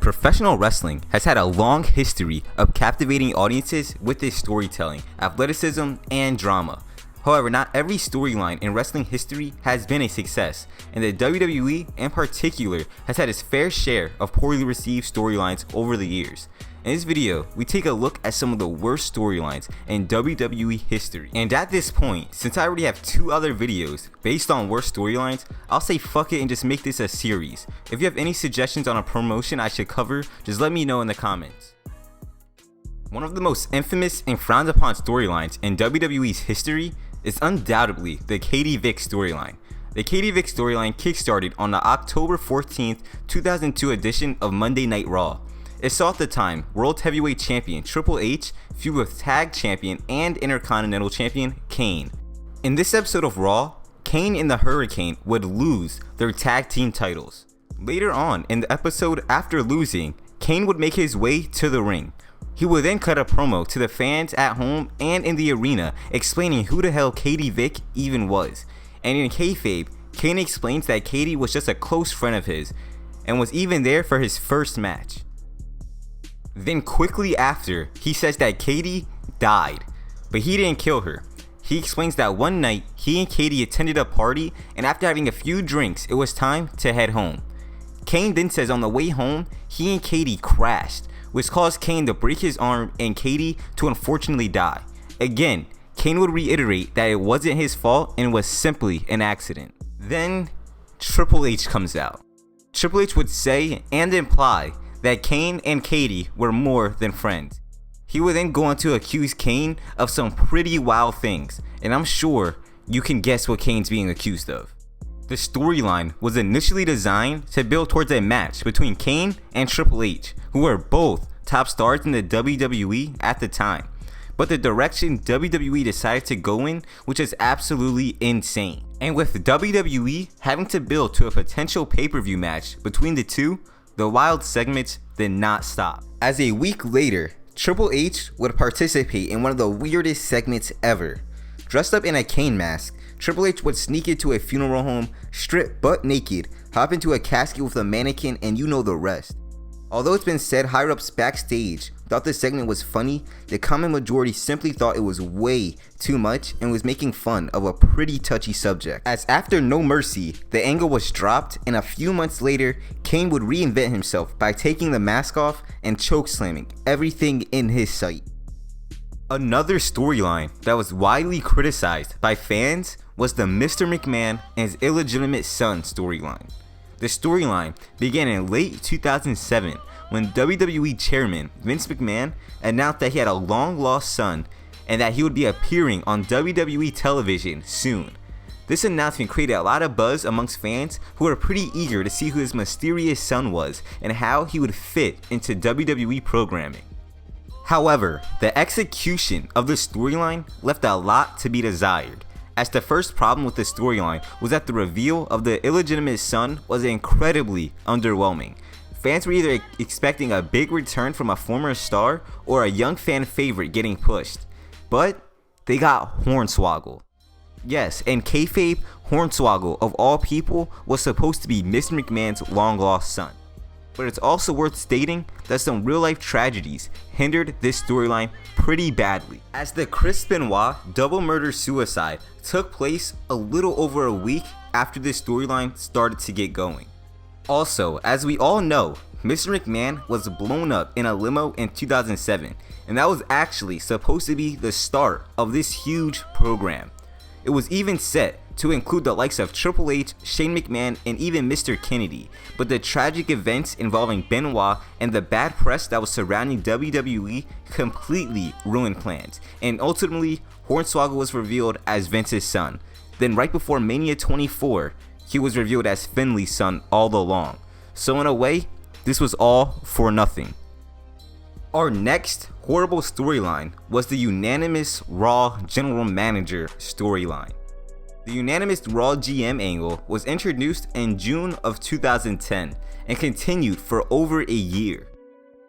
Professional wrestling has had a long history of captivating audiences with its storytelling, athleticism, and drama. However, not every storyline in wrestling history has been a success, and the WWE in particular has had its fair share of poorly received storylines over the years. In this video, we take a look at some of the worst storylines in WWE history. And at this point, since I already have 2 other videos based on worst storylines, I'll say fuck it and just make this a series. If you have any suggestions on a promotion I should cover, just let me know in the comments. One of the most infamous and frowned upon storylines in WWE's history is undoubtedly the Katie Vick storyline. The Katie Vick storyline kickstarted on the October 14th, 2002 edition of Monday Night Raw. It saw at the time World Heavyweight Champion Triple H feud with Tag Champion and Intercontinental Champion Kane. In this episode of Raw, Kane and the Hurricane would lose their tag team titles. Later on in the episode, after losing, Kane would make his way to the ring. He would then cut a promo to the fans at home and in the arena explaining who the hell Katie Vick even was. And in kayfabe, Kane explains that Katie was just a close friend of his and was even there for his first match. Then quickly after, he says that Katie died, but he didn't kill her. He explains that one night, he and Katie attended a party, and after having a few drinks, it was time to head home. Kane then says on the way home, he and Katie crashed, which caused Kane to break his arm and Katie to unfortunately die. Again, Kane would reiterate that it wasn't his fault and was simply an accident. Then, Triple H comes out. Triple H would say and imply that Kane and Katie were more than friends. He would then go on to accuse Kane of some pretty wild things, and I'm sure you can guess what Kane's being accused of. The storyline was initially designed to build towards a match between Kane and Triple H, who were both top stars in the WWE at the time. But the direction WWE decided to go in was just absolutely insane. And with WWE having to build to a potential pay-per-view match between the two, the wild segments did not stop. As a week later, Triple H would participate in one of the weirdest segments ever. Dressed up in a Kane mask, Triple H would sneak into a funeral home, strip butt naked, hop into a casket with a mannequin, and you know the rest. Although it's been said higher ups backstage thought the segment was funny, the common majority simply thought it was way too much and was making fun of a pretty touchy subject. As after No Mercy, the angle was dropped, and a few months later, Kane would reinvent himself by taking the mask off and chokeslamming everything in his sight. Another storyline that was widely criticized by fans was the Mr. McMahon and his illegitimate son storyline. The storyline began in late 2007 when WWE chairman Vince McMahon announced that he had a long-lost son and that he would be appearing on WWE television soon. This announcement created a lot of buzz amongst fans who were pretty eager to see who his mysterious son was and how he would fit into WWE programming. However, the execution of the storyline left a lot to be desired, as the first problem with the storyline was that the reveal of the illegitimate son was incredibly underwhelming. Fans were either expecting a big return from a former star or a young fan favorite getting pushed, but they got Hornswoggle. Yes, and kayfabe, Hornswoggle of all people was supposed to be Mr. McMahon's long-lost son. But it's also worth stating that some real-life tragedies hindered this storyline pretty badly, as the Chris Benoit double murder suicide took place a little over a week after this storyline started to get going. Also, as we all know, Mr. McMahon was blown up in a limo in 2007, and that was actually supposed to be the start of this huge program. It was even set to include the likes of Triple H, Shane McMahon, and even Mr. Kennedy, but the tragic events involving Benoit and the bad press that was surrounding WWE completely ruined plans, and ultimately, Hornswoggle was revealed as Vince's son. Then right before Mania 24, he was revealed as Finley's son all along. So in a way, this was all for nothing. Our next horrible storyline was the unanimous Raw General Manager storyline. The unanimous Raw GM angle was introduced in June of 2010 and continued for over a year.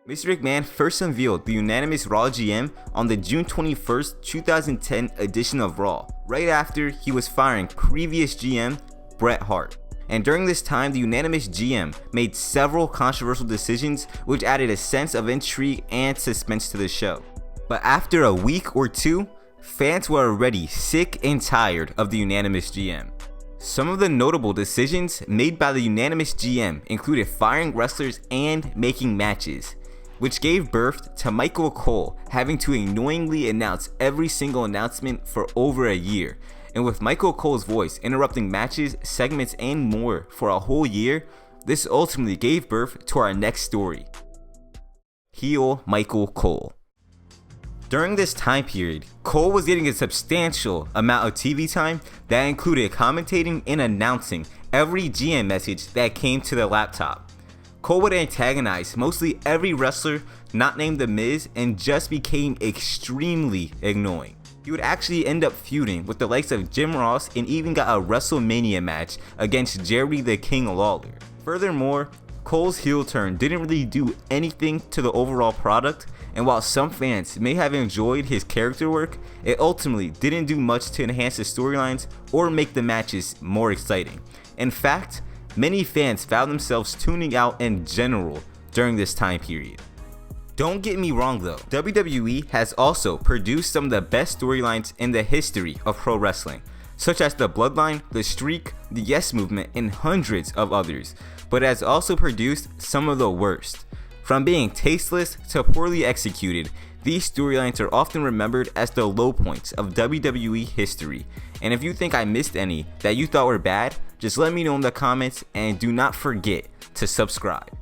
Mr. McMahon first unveiled the unanimous Raw GM on the June 21st, 2010 edition of Raw, right after he was firing previous GM Bret Hart. and during this time the unanimous GM made several controversial decisions which added a sense of intrigue and suspense to the show. But after a week or two, fans were already sick and tired of the unanimous GM. Some of the notable decisions made by the unanimous GM included firing wrestlers and making matches, which gave birth to Michael Cole having to annoyingly announce every single announcement for over a year. And with Michael Cole's voice interrupting matches, segments, and more for a whole year, this ultimately gave birth to our next story. Heel Michael Cole. During this time period, Cole was getting a substantial amount of TV time that included commentating and announcing every GM message that came to the laptop. Cole would antagonize mostly every wrestler not named The Miz and just became extremely annoying. He would actually end up feuding with the likes of Jim Ross and even got a WrestleMania match against Jerry the King Lawler. Furthermore, Cole's heel turn didn't really do anything to the overall product, and while some fans may have enjoyed his character work, it ultimately didn't do much to enhance the storylines or make the matches more exciting. In fact, many fans found themselves tuning out in general during this time period. Don't get me wrong though, WWE has also produced some of the best storylines in the history of pro wrestling, such as the Bloodline, the Streak, the Yes Movement, and hundreds of others, but has also produced some of the worst. From being tasteless to poorly executed, these storylines are often remembered as the low points of WWE history. And if you think I missed any that you thought were bad, just let me know in the comments and do not forget to subscribe.